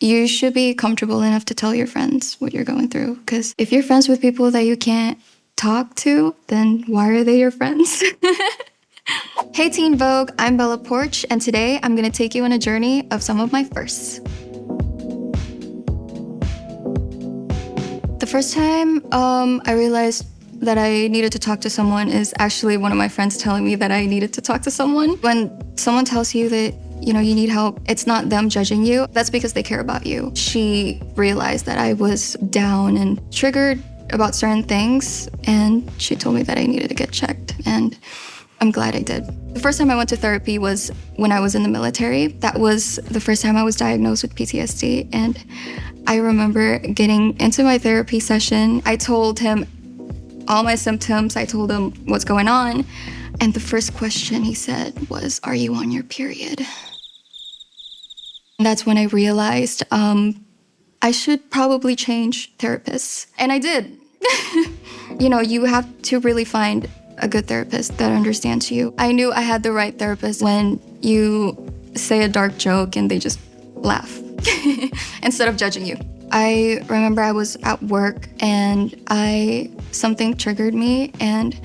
you should be comfortable enough to tell your friends what you're going through. Because if you're friends with people that you can't talk to, then why are they your friends? Hey Teen Vogue, I'm Bella Poarch, and today I'm gonna take you on a journey of some of my firsts. The first time I realized that I needed to talk to someone is actually one of my friends telling me that I needed to talk to someone. When someone tells you that you need help, it's not them judging you. That's because they care about you. She realized that I was down and triggered about certain things, and she told me that I needed to get checked, and I'm glad I did. The first time I went to therapy was when I was in the military. That was the first time I was diagnosed with PTSD, and I remember getting into my therapy session. I told him all my symptoms. I told him what's going on, and the first question he said was, "Are you on your period?" And that's when I realized I should probably change therapists. And I did. You have to really find a good therapist that understands you. I knew I had the right therapist when you say a dark joke and they just laugh instead of judging you. I remember I was at work and something triggered me and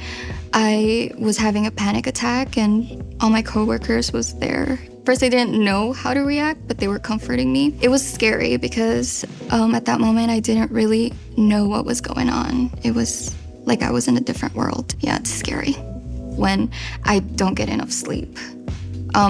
I was having a panic attack and all my coworkers was there. First, they didn't know how to react, but they were comforting me. It was scary because at that moment, I didn't really know what was going on. It was like I was in a different world. Yeah, it's scary when I don't get enough sleep.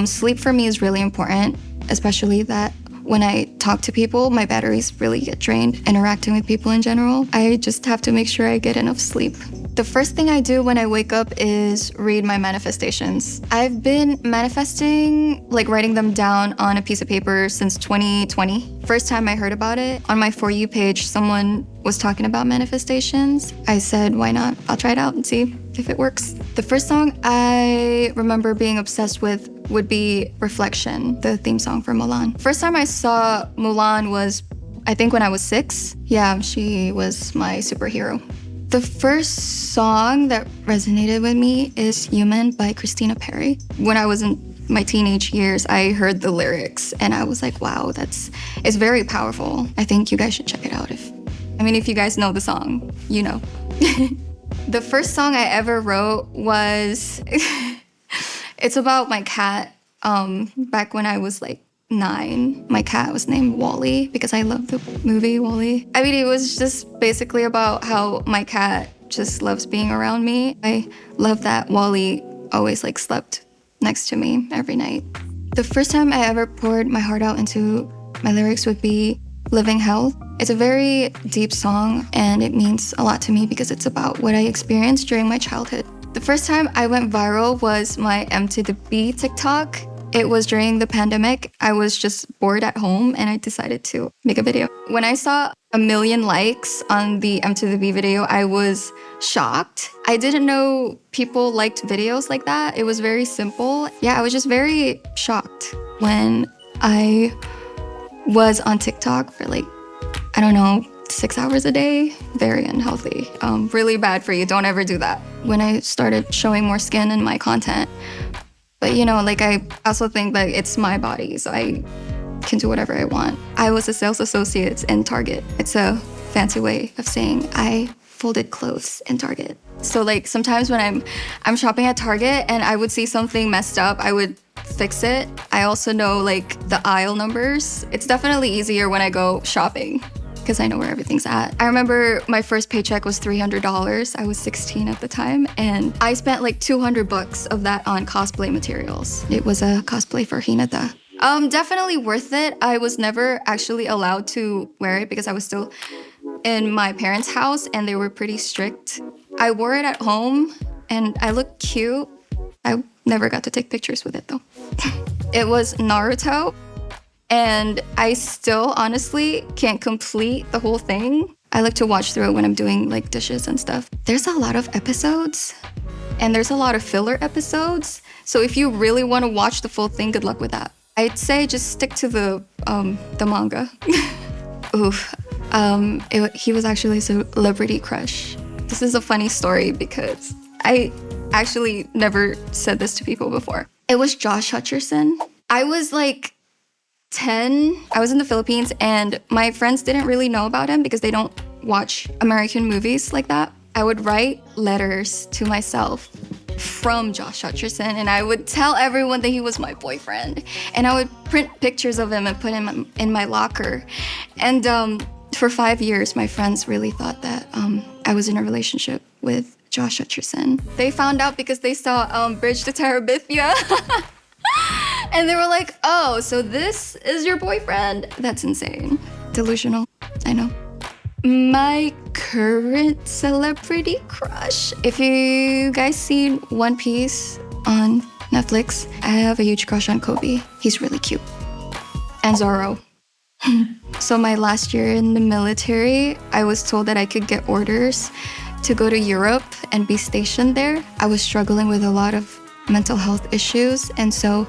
Sleep for me is really important, especially that when I talk to people, my batteries really get drained. Interacting with people in general, I just have to make sure I get enough sleep. The first thing I do when I wake up is read my manifestations. I've been manifesting, like writing them down on a piece of paper since 2020. First time I heard about it, on my For You page, someone was talking about manifestations. I said, why not? I'll try it out and see if it works. The first song I remember being obsessed with would be Reflection, the theme song for Mulan. First time I saw Mulan was, I think when I was 6. Yeah, she was my superhero. The first song that resonated with me is Human by Christina Perri. When I was in my teenage years, I heard the lyrics and I was like, wow, it's very powerful. I think you guys should check it out. If you guys know the song, you know. The first song I ever wrote was, it's about my cat. Back when I was like 9, my cat was named Wally because I love the movie Wally. It was just basically about how my cat just loves being around me. I love that Wally always slept next to me every night. The first time I ever poured my heart out into my lyrics would be Living Hell. It's a very deep song and it means a lot to me because it's about what I experienced during my childhood. The first time I went viral was my M to the B TikTok. It was during the pandemic. I was just bored at home and I decided to make a video. When I saw 1 million likes on the M to the B video, I was shocked. I didn't know people liked videos like that. It was very simple. Yeah, I was just very shocked when I was on TikTok for 6 hours a day. Very unhealthy. Really bad for you. Don't ever do that. When I started showing more skin in my content, but I also think that it's my body, so I can do whatever I want. I was a sales associate in Target. It's a fancy way of saying I folded clothes in Target. So sometimes when I'm shopping at Target and I would see something messed up, I would fix it. I also know the aisle numbers. It's definitely easier when I go shopping because I know where everything's at. I remember my first paycheck was $300. I was 16 at the time, and I spent $200 of that on cosplay materials. It was a cosplay for Hinata. Definitely worth it. I was never actually allowed to wear it because I was still in my parents' house and they were pretty strict. I wore it at home and I looked cute. I never got to take pictures with it though. It was Naruto. And I still honestly can't complete the whole thing. I like to watch through it when I'm doing dishes and stuff. There's a lot of episodes and there's a lot of filler episodes. So if you really want to watch the full thing, good luck with that. I'd say just stick to the manga. Oof. He was actually a celebrity crush. This is a funny story because I actually never said this to people before. It was Josh Hutcherson. I was 10, I was in the Philippines, and my friends didn't really know about him because they don't watch American movies like that. I would write letters to myself from Josh Hutcherson, and I would tell everyone that he was my boyfriend. And I would print pictures of him and put him in my locker. And for 5 years, my friends really thought that I was in a relationship with Josh Hutcherson. They found out because they saw Bridge to Terabithia. And they were like, oh, so this is your boyfriend? That's insane. Delusional, I know. My current celebrity crush. If you guys seen One Piece on Netflix, I have a huge crush on Kobe. He's really cute. And Zoro. So my last year in the military, I was told that I could get orders to go to Europe and be stationed there. I was struggling with a lot of mental health issues, and so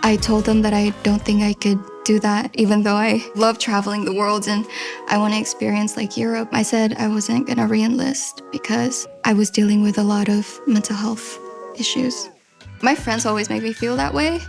I told them that I don't think I could do that, even though I love traveling the world and I want to experience like Europe. I said I wasn't gonna re-enlist because I was dealing with a lot of mental health issues. My friends always make me feel that way.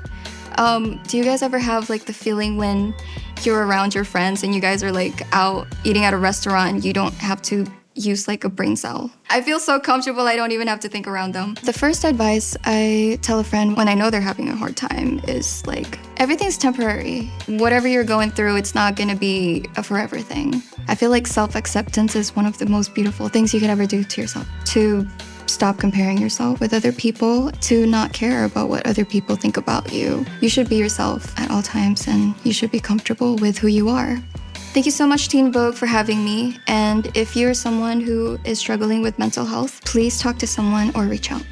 Do you guys ever have like the feeling when you're around your friends and you guys are like out eating at a restaurant and you don't have to use like a brain cell? I feel so comfortable, I don't even have to think around them. The first advice I tell a friend when I know they're having a hard time is like, everything's temporary. Whatever you're going through, it's not gonna be a forever thing. I feel like self-acceptance is one of the most beautiful things you could ever do to yourself. To stop comparing yourself with other people, to not care about what other people think about you. You should be yourself at all times, and you should be comfortable with who you are. Thank you so much, Teen Vogue, for having me. And if you're someone who is struggling with mental health, please talk to someone or reach out.